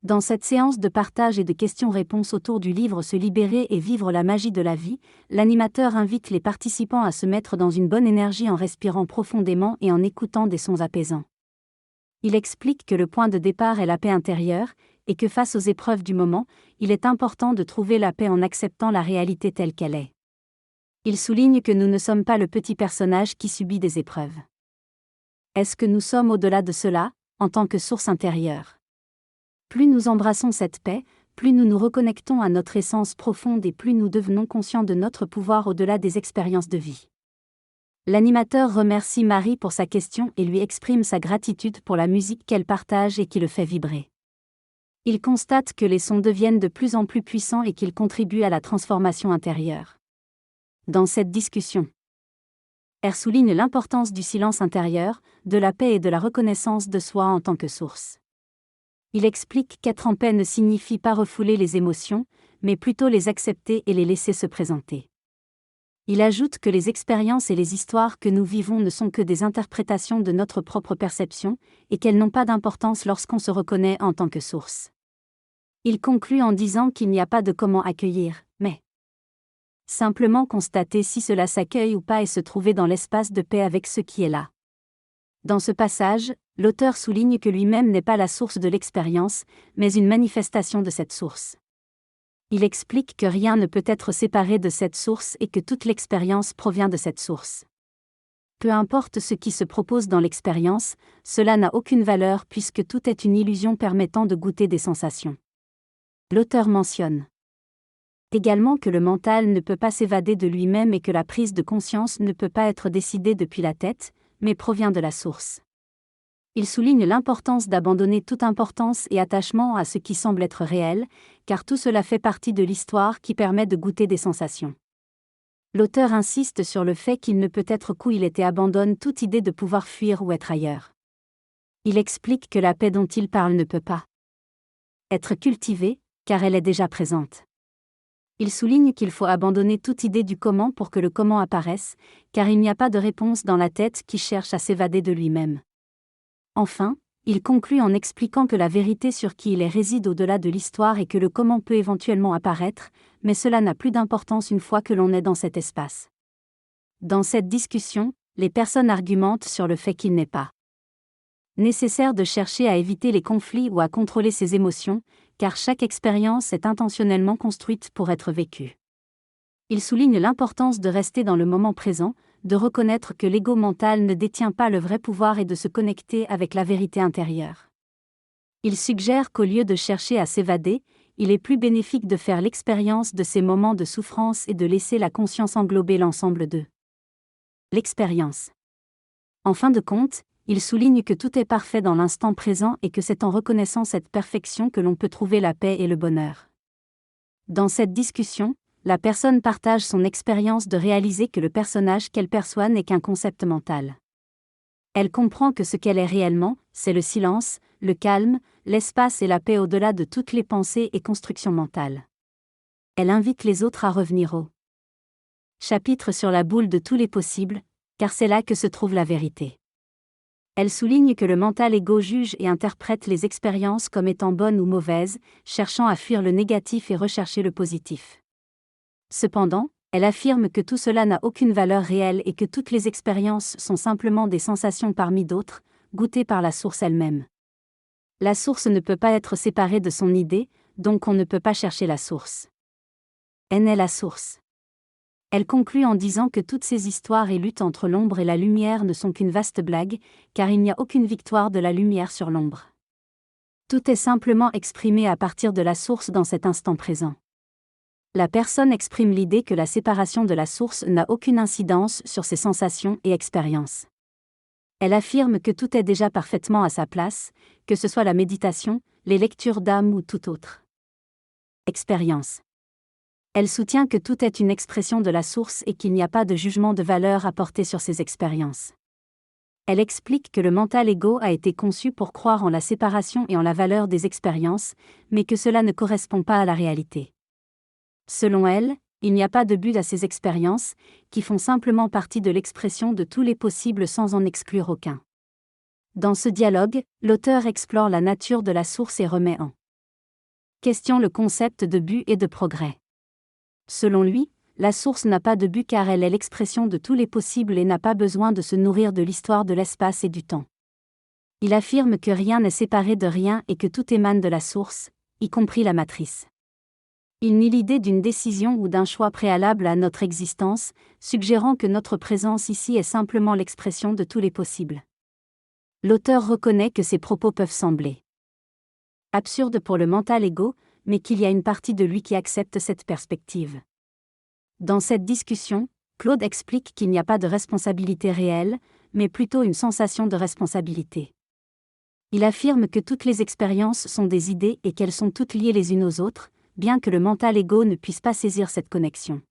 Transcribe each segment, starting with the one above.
Dans cette séance de partage et de questions-réponses autour du livre Se libérer et vivre la magie de la vie, l'animateur invite les participants à se mettre dans une bonne énergie en respirant profondément et en écoutant des sons apaisants. Il explique que le point de départ est la paix intérieure, et que face aux épreuves du moment, il est important de trouver la paix en acceptant la réalité telle qu'elle est. Il souligne que nous ne sommes pas le petit personnage qui subit des épreuves. Est-ce que nous sommes au-delà de cela, en tant que source intérieure ? Plus nous embrassons cette paix, plus nous nous reconnectons à notre essence profonde et plus nous devenons conscients de notre pouvoir au-delà des expériences de vie. L'animateur remercie Marie pour sa question et lui exprime sa gratitude pour la musique qu'elle partage et qui le fait vibrer. Il constate que les sons deviennent de plus en plus puissants et qu'ils contribuent à la transformation intérieure. Dans cette discussion, R souligne l'importance du silence intérieur, de la paix et de la reconnaissance de soi en tant que source. Il explique qu'être en paix ne signifie pas refouler les émotions, mais plutôt les accepter et les laisser se présenter. Il ajoute que les expériences et les histoires que nous vivons ne sont que des interprétations de notre propre perception, et qu'elles n'ont pas d'importance lorsqu'on se reconnaît en tant que source. Il conclut en disant qu'il n'y a pas de comment accueillir, mais simplement constater si cela s'accueille ou pas et se trouver dans l'espace de paix avec ce qui est là. Dans ce passage, l'auteur souligne que lui-même n'est pas la source de l'expérience, mais une manifestation de cette source. Il explique que rien ne peut être séparé de cette source et que toute l'expérience provient de cette source. Peu importe ce qui se propose dans l'expérience, cela n'a aucune valeur puisque tout est une illusion permettant de goûter des sensations. L'auteur mentionne également que le mental ne peut pas s'évader de lui-même et que la prise de conscience ne peut pas être décidée depuis la tête, mais provient de la source. Il souligne l'importance d'abandonner toute importance et attachement à ce qui semble être réel, car tout cela fait partie de l'histoire qui permet de goûter des sensations. L'auteur insiste sur le fait qu'il ne peut être qu'où il est et abandonne toute idée de pouvoir fuir ou être ailleurs. Il explique que la paix dont il parle ne peut pas être cultivée, car elle est déjà présente. Il souligne qu'il faut abandonner toute idée du comment pour que le comment apparaisse, car il n'y a pas de réponse dans la tête qui cherche à s'évader de lui-même. Enfin, il conclut en expliquant que la vérité sur qui il est réside au-delà de l'histoire et que le comment peut éventuellement apparaître, mais cela n'a plus d'importance une fois que l'on est dans cet espace. Dans cette discussion, les personnes argumentent sur le fait qu'il n'est pas nécessaire de chercher à éviter les conflits ou à contrôler ses émotions, car chaque expérience est intentionnellement construite pour être vécue. Il souligne l'importance de rester dans le moment présent, de reconnaître que l'ego mental ne détient pas le vrai pouvoir et de se connecter avec la vérité intérieure. Il suggère qu'au lieu de chercher à s'évader, il est plus bénéfique de faire l'expérience de ces moments de souffrance et de laisser la conscience englober l'ensemble de l'expérience. En fin de compte, il souligne que tout est parfait dans l'instant présent et que c'est en reconnaissant cette perfection que l'on peut trouver la paix et le bonheur. Dans cette discussion, la personne partage son expérience de réaliser que le personnage qu'elle perçoit n'est qu'un concept mental. Elle comprend que ce qu'elle est réellement, c'est le silence, le calme, l'espace et la paix au-delà de toutes les pensées et constructions mentales. Elle invite les autres à revenir au chapitre sur la boule de tous les possibles, car c'est là que se trouve la vérité. Elle souligne que le mental égo juge et interprète les expériences comme étant bonnes ou mauvaises, cherchant à fuir le négatif et rechercher le positif. Cependant, elle affirme que tout cela n'a aucune valeur réelle et que toutes les expériences sont simplement des sensations parmi d'autres, goûtées par la source elle-même. La source ne peut pas être séparée de son idée, donc on ne peut pas chercher la source. Elle est la source. Elle conclut en disant que toutes ces histoires et luttes entre l'ombre et la lumière ne sont qu'une vaste blague, car il n'y a aucune victoire de la lumière sur l'ombre. Tout est simplement exprimé à partir de la source dans cet instant présent. La personne exprime l'idée que la séparation de la source n'a aucune incidence sur ses sensations et expériences. Elle affirme que tout est déjà parfaitement à sa place, que ce soit la méditation, les lectures d'âme ou toute autre expérience. Elle soutient que tout est une expression de la source et qu'il n'y a pas de jugement de valeur à porter sur ces expériences. Elle explique que le mental égo a été conçu pour croire en la séparation et en la valeur des expériences, mais que cela ne correspond pas à la réalité. Selon elle, il n'y a pas de but à ces expériences, qui font simplement partie de l'expression de tous les possibles sans en exclure aucun. Dans ce dialogue, l'auteur explore la nature de la source et remet en questionne le concept de but et de progrès. Selon lui, la source n'a pas de but car elle est l'expression de tous les possibles et n'a pas besoin de se nourrir de l'histoire de l'espace et du temps. Il affirme que rien n'est séparé de rien et que tout émane de la source, y compris la matrice. Il nie l'idée d'une décision ou d'un choix préalable à notre existence, suggérant que notre présence ici est simplement l'expression de tous les possibles. L'auteur reconnaît que ces propos peuvent sembler absurdes pour le mental égo, mais qu'il y a une partie de lui qui accepte cette perspective. Dans cette discussion, Claude explique qu'il n'y a pas de responsabilité réelle, mais plutôt une sensation de responsabilité. Il affirme que toutes les expériences sont des idées et qu'elles sont toutes liées les unes aux autres, bien que le mental égo ne puisse pas saisir cette connexion.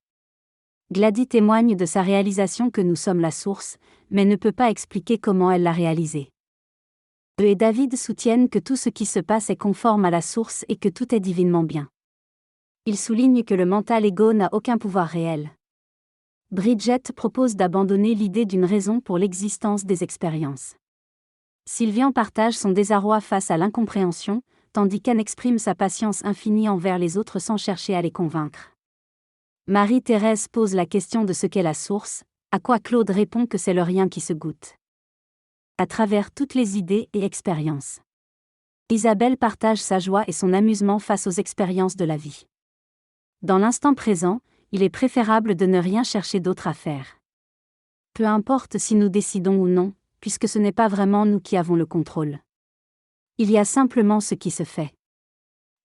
Gladys témoigne de sa réalisation que nous sommes la source, mais ne peut pas expliquer comment elle l'a réalisée. Eux et David soutiennent que tout ce qui se passe est conforme à la source et que tout est divinement bien. Ils soulignent que le mental égo n'a aucun pouvoir réel. Bridget propose d'abandonner l'idée d'une raison pour l'existence des expériences. Sylvian partage son désarroi face à l'incompréhension, tandis qu'Anne exprime sa patience infinie envers les autres sans chercher à les convaincre. Marie-Thérèse pose la question de ce qu'est la source, à quoi Claude répond que c'est le rien qui se goûte. À travers toutes les idées et expériences. Isabelle partage sa joie et son amusement face aux expériences de la vie. Dans l'instant présent, il est préférable de ne rien chercher d'autre à faire. Peu importe si nous décidons ou non, puisque ce n'est pas vraiment nous qui avons le contrôle. Il y a simplement ce qui se fait.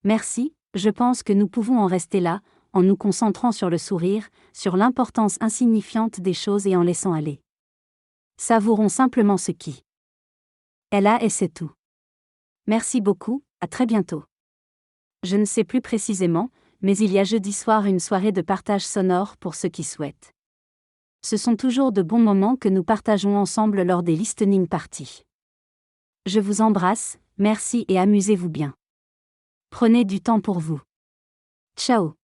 Merci, je pense que nous pouvons en rester là, en nous concentrant sur le sourire, sur l'importance insignifiante des choses et en laissant aller. Savourons simplement ce qui est là et c'est tout. Merci beaucoup, à très bientôt. Je ne sais plus précisément, mais il y a jeudi soir une soirée de partage sonore pour ceux qui souhaitent. Ce sont toujours de bons moments que nous partageons ensemble lors des listening parties. Je vous embrasse, merci et amusez-vous bien. Prenez du temps pour vous. Ciao.